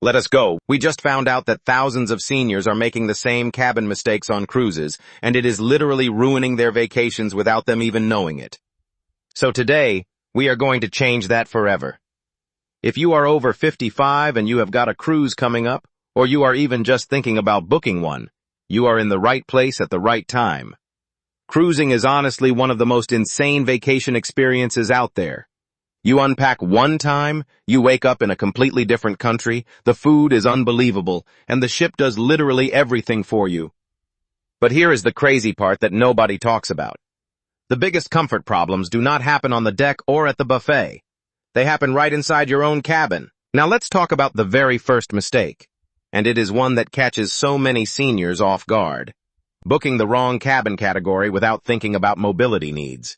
Let us go. We just found out that thousands of seniors are making the same cabin mistakes on cruises, and it is literally ruining their vacations without them even knowing it. So today, we are going to change that forever. If you are over 55 and you have got a cruise coming up, or you are even just thinking about booking one, you are in the right place at the right time. Cruising is honestly one of the most insane vacation experiences out there. You unpack one time, you wake up in a completely different country, the food is unbelievable, and the ship does literally everything for you. But here is the crazy part that nobody talks about. The biggest comfort problems do not happen on the deck or at the buffet. They happen right inside your own cabin. Now let's talk about the very first mistake. And it is one that catches so many seniors off guard. Booking the wrong cabin category without thinking about mobility needs.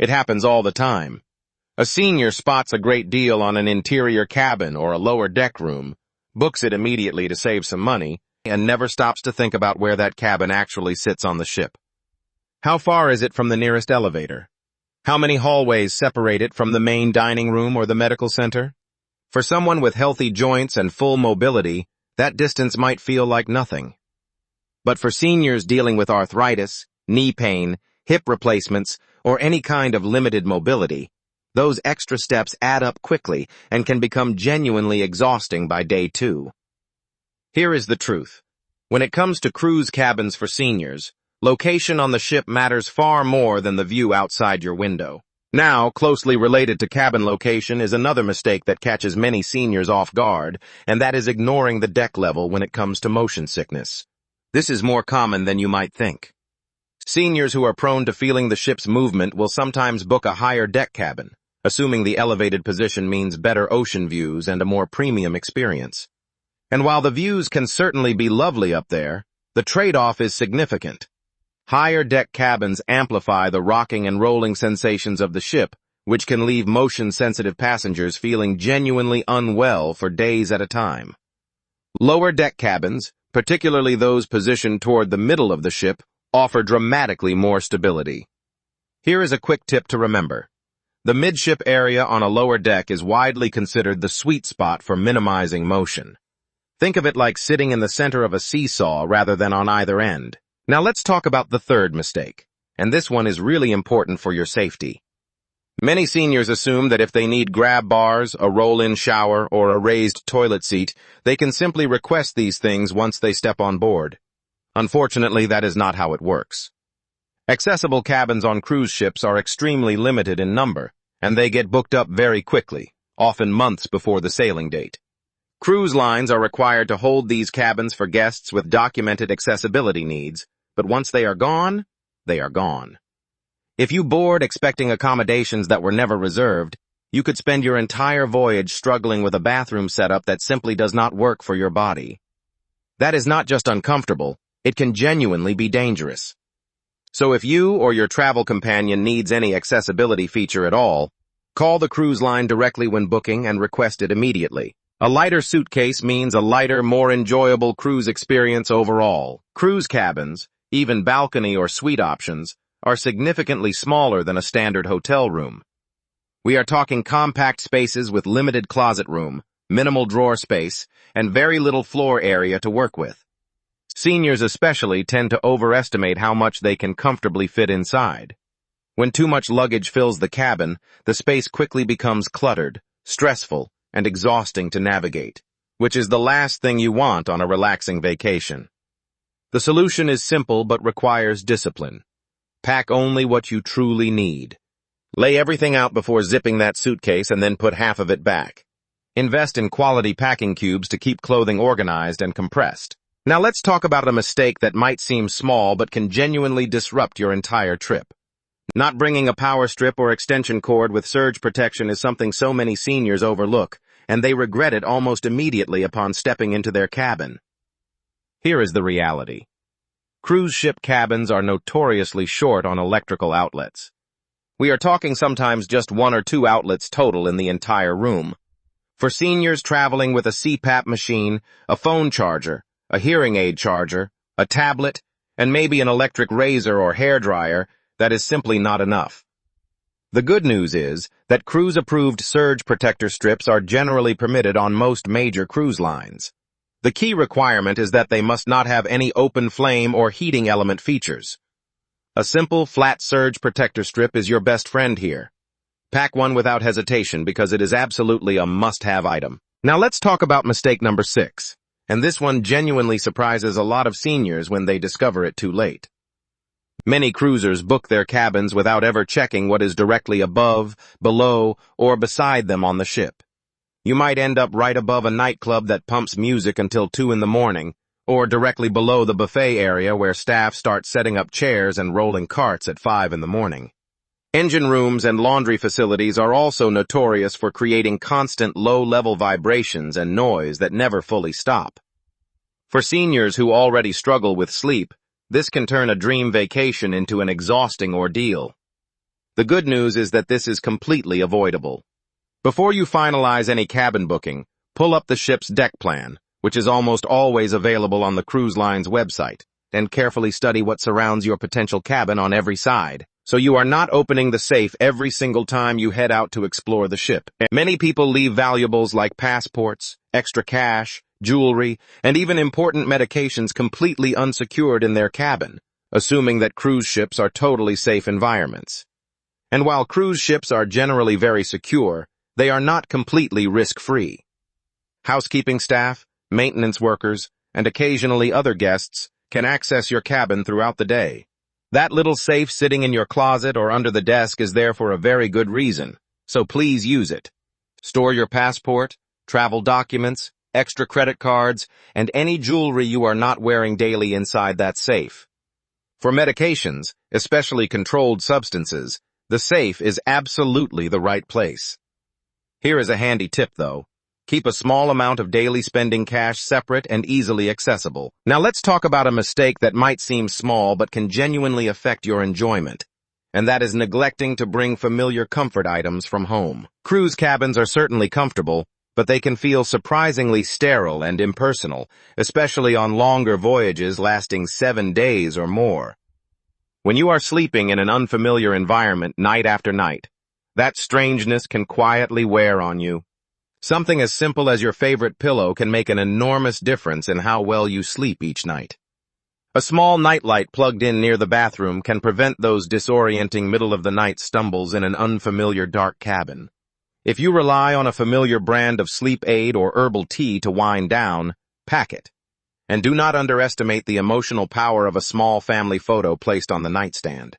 It happens all the time. A senior spots a great deal on an interior cabin or a lower deck room, books it immediately to save some money, and never stops to think about where that cabin actually sits on the ship. How far is it from the nearest elevator? How many hallways separate it from the main dining room or the medical center? For someone with healthy joints and full mobility, that distance might feel like nothing. But for seniors dealing with arthritis, knee pain, hip replacements, or any kind of limited mobility, those extra steps add up quickly and can become genuinely exhausting by day 2. Here is the truth. When it comes to cruise cabins for seniors, location on the ship matters far more than the view outside your window. Now, closely related to cabin location is another mistake that catches many seniors off guard, and that is ignoring the deck level when it comes to motion sickness. This is more common than you might think. Seniors who are prone to feeling the ship's movement will sometimes book a higher deck cabin, assuming the elevated position means better ocean views and a more premium experience. And while the views can certainly be lovely up there, the trade-off is significant. Higher deck cabins amplify the rocking and rolling sensations of the ship, which can leave motion-sensitive passengers feeling genuinely unwell for days at a time. Lower deck cabins, particularly those positioned toward the middle of the ship, offer dramatically more stability. Here is a quick tip to remember. The midship area on a lower deck is widely considered the sweet spot for minimizing motion. Think of it like sitting in the center of a seesaw rather than on either end. Now let's talk about the third mistake, and this one is really important for your safety. Many seniors assume that if they need grab bars, a roll-in shower, or a raised toilet seat, they can simply request these things once they step on board. Unfortunately, that is not how it works. Accessible cabins on cruise ships are extremely limited in number, and they get booked up very quickly, often months before the sailing date. Cruise lines are required to hold these cabins for guests with documented accessibility needs, but once they are gone, they are gone. If you board expecting accommodations that were never reserved, you could spend your entire voyage struggling with a bathroom setup that simply does not work for your body. That is not just uncomfortable, it can genuinely be dangerous. So if you or your travel companion needs any accessibility feature at all, call the cruise line directly when booking and request it immediately. A lighter suitcase means a lighter, more enjoyable cruise experience overall. Cruise cabins, even balcony or suite options, are significantly smaller than a standard hotel room. We are talking compact spaces with limited closet room, minimal drawer space, and very little floor area to work with. Seniors especially tend to overestimate how much they can comfortably fit inside. When too much luggage fills the cabin, the space quickly becomes cluttered, stressful, and exhausting to navigate, which is the last thing you want on a relaxing vacation. The solution is simple but requires discipline. Pack only what you truly need. Lay everything out before zipping that suitcase and then put half of it back. Invest in quality packing cubes to keep clothing organized and compressed. Now let's talk about a mistake that might seem small but can genuinely disrupt your entire trip. Not bringing a power strip or extension cord with surge protection is something so many seniors overlook, and they regret it almost immediately upon stepping into their cabin. Here is the reality. Cruise ship cabins are notoriously short on electrical outlets. We are talking sometimes just 1 or 2 outlets total in the entire room. For seniors traveling with a CPAP machine, a phone charger, a hearing aid charger, a tablet, and maybe an electric razor or hairdryer, that is simply not enough. The good news is that cruise-approved surge protector strips are generally permitted on most major cruise lines. The key requirement is that they must not have any open flame or heating element features. A simple, flat surge protector strip is your best friend here. Pack one without hesitation because it is absolutely a must-have item. Now let's talk about mistake number 6. And this one genuinely surprises a lot of seniors when they discover it too late. Many cruisers book their cabins without ever checking what is directly above, below, or beside them on the ship. You might end up right above a nightclub that pumps music until 2 in the morning, or directly below the buffet area where staff start setting up chairs and rolling carts at 5 in the morning. Engine rooms and laundry facilities are also notorious for creating constant low-level vibrations and noise that never fully stop. For seniors who already struggle with sleep, this can turn a dream vacation into an exhausting ordeal. The good news is that this is completely avoidable. Before you finalize any cabin booking, pull up the ship's deck plan, which is almost always available on the cruise line's website, and carefully study what surrounds your potential cabin on every side, so you are not opening the safe every single time you head out to explore the ship. Many people leave valuables like passports, extra cash, jewelry, and even important medications completely unsecured in their cabin, assuming that cruise ships are totally safe environments. And while cruise ships are generally very secure, they are not completely risk-free. Housekeeping staff, maintenance workers, and occasionally other guests can access your cabin throughout the day. That little safe sitting in your closet or under the desk is there for a very good reason, so please use it. Store your passport, travel documents, extra credit cards, and any jewelry you are not wearing daily inside that safe. For medications, especially controlled substances, the safe is absolutely the right place. Here is a handy tip, though. Keep a small amount of daily spending cash separate and easily accessible. Now let's talk about a mistake that might seem small but can genuinely affect your enjoyment, and that is neglecting to bring familiar comfort items from home. Cruise cabins are certainly comfortable, but they can feel surprisingly sterile and impersonal, especially on longer voyages lasting 7 days or more. When you are sleeping in an unfamiliar environment night after night, that strangeness can quietly wear on you. Something as simple as your favorite pillow can make an enormous difference in how well you sleep each night. A small nightlight plugged in near the bathroom can prevent those disorienting middle-of-the-night stumbles in an unfamiliar dark cabin. If you rely on a familiar brand of sleep aid or herbal tea to wind down, pack it. And do not underestimate the emotional power of a small family photo placed on the nightstand.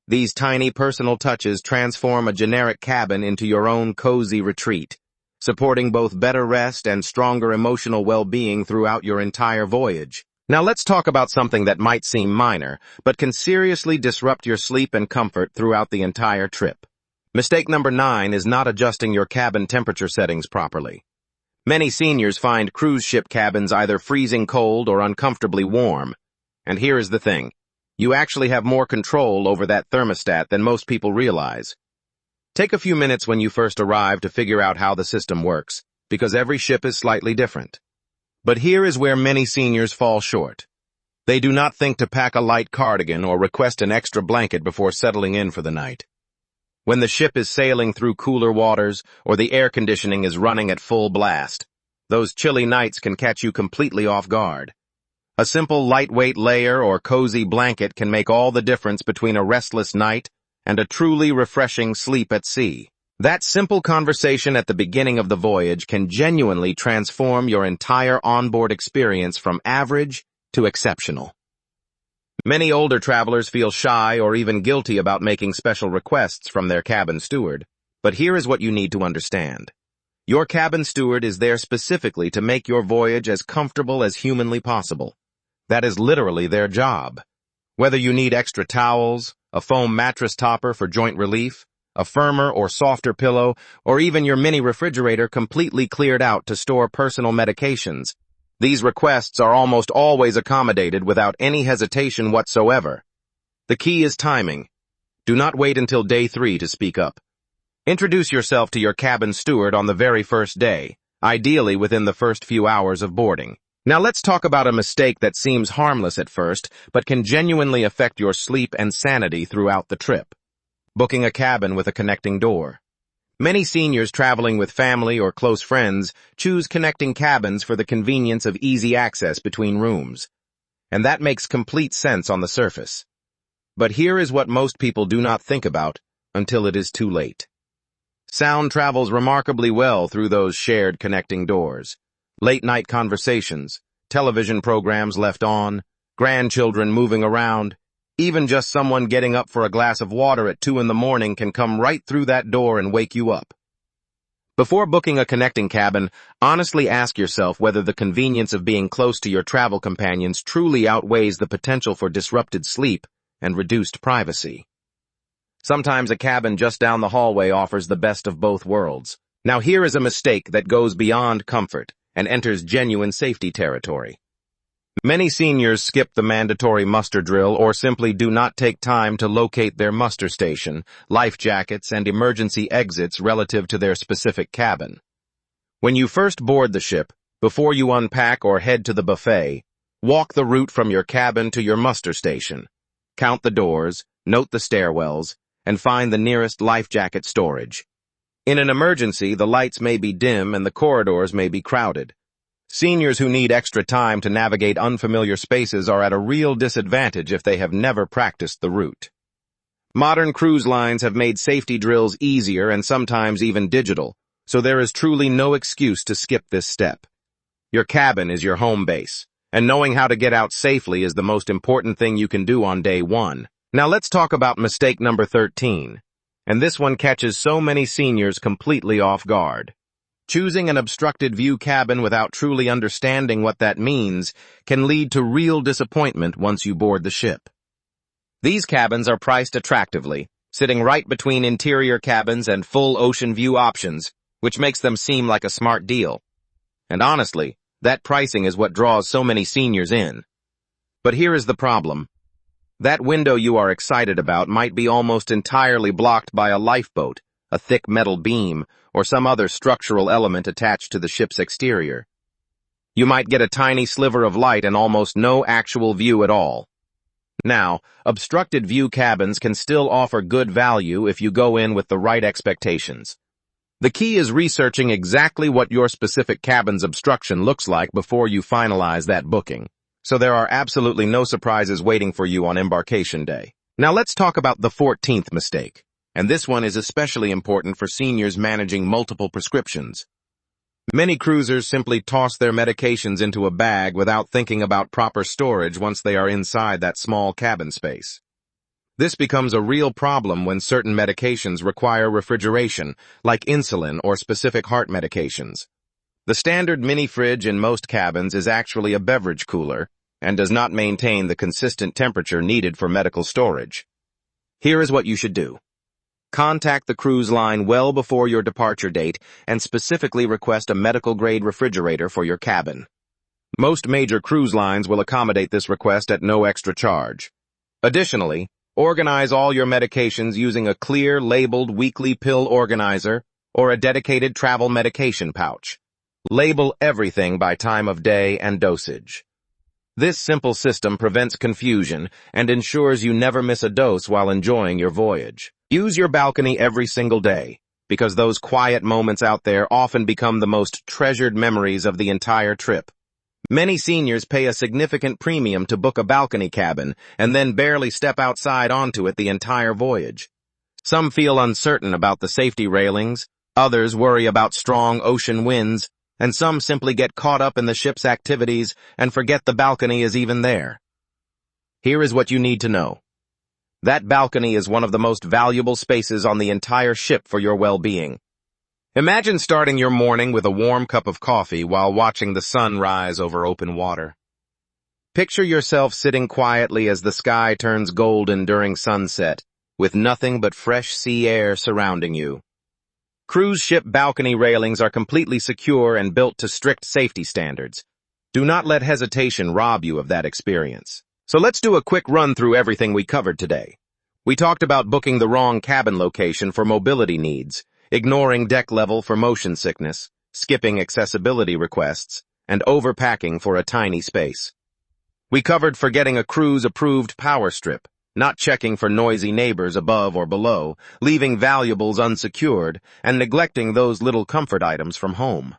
These tiny personal touches transform a generic cabin into your own cozy retreat, supporting both better rest and stronger emotional well-being throughout your entire voyage. Now let's talk about something that might seem minor, but can seriously disrupt your sleep and comfort throughout the entire trip. Mistake number 9 is not adjusting your cabin temperature settings properly. Many seniors find cruise ship cabins either freezing cold or uncomfortably warm. And here is the thing. You actually have more control over that thermostat than most people realize. Take a few minutes when you first arrive to figure out how the system works, because every ship is slightly different. But here is where many seniors fall short. They do not think to pack a light cardigan or request an extra blanket before settling in for the night. When the ship is sailing through cooler waters or the air conditioning is running at full blast, those chilly nights can catch you completely off guard. A simple lightweight layer or cozy blanket can make all the difference between a restless night and a truly refreshing sleep at sea. That simple conversation at the beginning of the voyage can genuinely transform your entire onboard experience from average to exceptional. Many older travelers feel shy or even guilty about making special requests from their cabin steward, but here is what you need to understand. Your cabin steward is there specifically to make your voyage as comfortable as humanly possible. That is literally their job. Whether you need extra towels, a foam mattress topper for joint relief, a firmer or softer pillow, or even your mini refrigerator completely cleared out to store personal medications, these requests are almost always accommodated without any hesitation whatsoever. The key is timing. Do not wait until day 3 to speak up. Introduce yourself to your cabin steward on the very first day, ideally within the first few hours of boarding. Now let's talk about a mistake that seems harmless at first, but can genuinely affect your sleep and sanity throughout the trip. booking a cabin with a connecting door. Many seniors traveling with family or close friends choose connecting cabins for the convenience of easy access between rooms. And that makes complete sense on the surface. But here is what most people do not think about until it is too late. Sound travels remarkably well through those shared connecting doors. Late-night conversations, television programs left on, grandchildren moving around, even just someone getting up for a glass of water at 2 in the morning can come right through that door and wake you up. Before booking a connecting cabin, honestly ask yourself whether the convenience of being close to your travel companions truly outweighs the potential for disrupted sleep and reduced privacy. Sometimes a cabin just down the hallway offers the best of both worlds. Now here is a mistake that goes beyond comfort and enters genuine safety territory. Many seniors skip the mandatory muster drill or simply do not take time to locate their muster station, life jackets, and emergency exits relative to their specific cabin. When you first board the ship, before you unpack or head to the buffet, walk the route from your cabin to your muster station. Count the doors, note the stairwells, and find the nearest life jacket storage. In an emergency, the lights may be dim and the corridors may be crowded. Seniors who need extra time to navigate unfamiliar spaces are at a real disadvantage if they have never practiced the route. Modern cruise lines have made safety drills easier and sometimes even digital, so there is truly no excuse to skip this step. Your cabin is your home base, and knowing how to get out safely is the most important thing you can do on day one. Now let's talk about mistake number 13, and this one catches so many seniors completely off guard. Choosing an obstructed view cabin without truly understanding what that means can lead to real disappointment once you board the ship. These cabins are priced attractively, sitting right between interior cabins and full ocean view options, which makes them seem like a smart deal. And honestly, that pricing is what draws so many seniors in. But here is the problem. That window you are excited about might be almost entirely blocked by a lifeboat, a thick metal beam, or some other structural element attached to the ship's exterior. You might get a tiny sliver of light and almost no actual view at all. Now, obstructed view cabins can still offer good value if you go in with the right expectations. The key is researching exactly what your specific cabin's obstruction looks like before you finalize that booking, so there are absolutely no surprises waiting for you on embarkation day. Now let's talk about the 14th mistake. And this one is especially important for seniors managing multiple prescriptions. Many cruisers simply toss their medications into a bag without thinking about proper storage once they are inside that small cabin space. This becomes a real problem when certain medications require refrigeration, like insulin or specific heart medications. The standard mini fridge in most cabins is actually a beverage cooler and does not maintain the consistent temperature needed for medical storage. Here is what you should do. Contact the cruise line well before your departure date and specifically request a medical-grade refrigerator for your cabin. Most major cruise lines will accommodate this request at no extra charge. Additionally, organize all your medications using a clear, labeled weekly pill organizer or a dedicated travel medication pouch. Label everything by time of day and dosage. This simple system prevents confusion and ensures you never miss a dose while enjoying your voyage. Use your balcony every single day, because those quiet moments out there often become the most treasured memories of the entire trip. Many seniors pay a significant premium to book a balcony cabin and then barely step outside onto it the entire voyage. Some feel uncertain about the safety railings, others worry about strong ocean winds, and some simply get caught up in the ship's activities and forget the balcony is even there. Here is what you need to know. That balcony is one of the most valuable spaces on the entire ship for your well-being. Imagine starting your morning with a warm cup of coffee while watching the sun rise over open water. Picture yourself sitting quietly as the sky turns golden during sunset, with nothing but fresh sea air surrounding you. Cruise ship balcony railings are completely secure and built to strict safety standards. Do not let hesitation rob you of that experience. So let's do a quick run through everything we covered today. We talked about booking the wrong cabin location for mobility needs, ignoring deck level for motion sickness, skipping accessibility requests, and overpacking for a tiny space. We covered forgetting a cruise-approved power strip, not checking for noisy neighbors above or below, leaving valuables unsecured, and neglecting those little comfort items from home.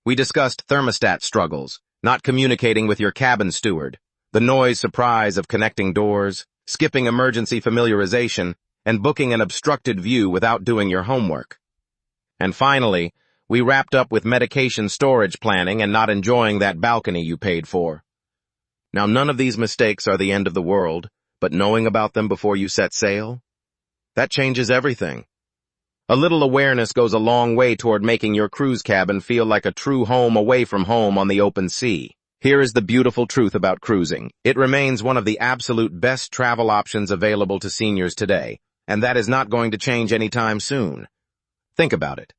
We discussed thermostat struggles, not communicating with your cabin steward, the noise surprise of connecting doors, skipping emergency familiarization, and booking an obstructed view without doing your homework. And finally, we wrapped up with medication storage planning and not enjoying that balcony you paid for. Now, none of these mistakes are the end of the world, but knowing about them before you set sail? That changes everything. A little awareness goes a long way toward making your cruise cabin feel like a true home away from home on the open sea. Here is the beautiful truth about cruising. It remains one of the absolute best travel options available to seniors today, and that is not going to change anytime soon. Think about it.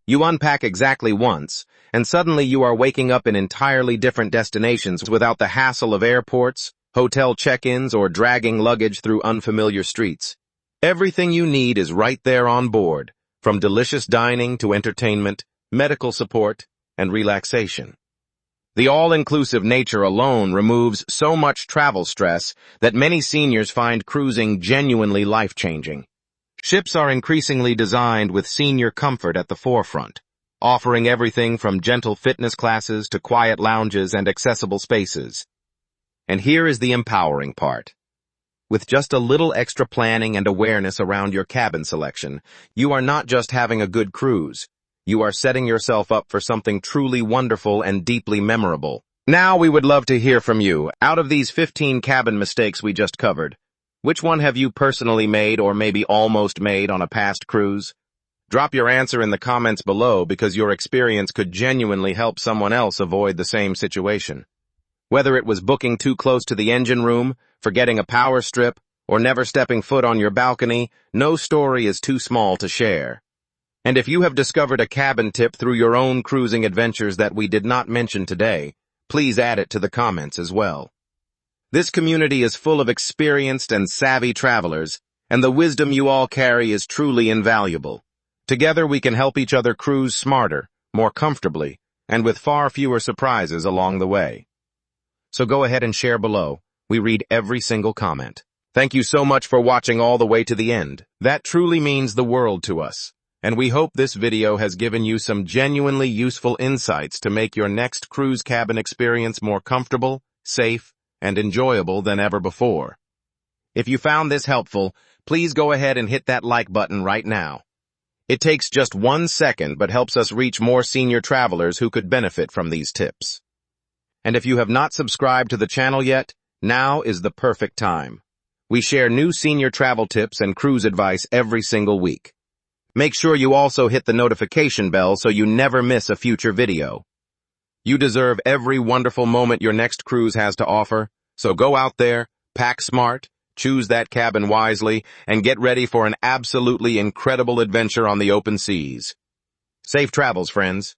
You unpack exactly once, and suddenly you are waking up in entirely different destinations without the hassle of airports, hotel check-ins, or dragging luggage through unfamiliar streets. Everything you need is right there on board, from delicious dining to entertainment, medical support, and relaxation. The all-inclusive nature alone removes so much travel stress that many seniors find cruising genuinely life-changing. Ships are increasingly designed with senior comfort at the forefront, offering everything from gentle fitness classes to quiet lounges and accessible spaces. And here is the empowering part. With just a little extra planning and awareness around your cabin selection, you are not just having a good cruise. You are setting yourself up for something truly wonderful and deeply memorable. Now we would love to hear from you. Out of these 15 cabin mistakes we just covered, which one have you personally made or maybe almost made on a past cruise? Drop your answer in the comments below because your experience could genuinely help someone else avoid the same situation. Whether it was booking too close to the engine room, forgetting a power strip, or never stepping foot on your balcony, no story is too small to share. And if you have discovered a cabin tip through your own cruising adventures that we did not mention today, please add it to the comments as well. This community is full of experienced and savvy travelers, and the wisdom you all carry is truly invaluable. Together we can help each other cruise smarter, more comfortably, and with far fewer surprises along the way. So go ahead and share below. We read every single comment. Thank you so much for watching all the way to the end. That truly means the world to us. And we hope this video has given you some genuinely useful insights to make your next cruise cabin experience more comfortable, safe, and enjoyable than ever before. If you found this helpful, please go ahead and hit that like button right now. It takes just 1 second but helps us reach more senior travelers who could benefit from these tips. And if you have not subscribed to the channel yet, now is the perfect time. We share new senior travel tips and cruise advice every single week. Make sure you also hit the notification bell so you never miss a future video. You deserve every wonderful moment your next cruise has to offer, so go out there, pack smart, choose that cabin wisely, and get ready for an absolutely incredible adventure on the open seas. Safe travels, friends.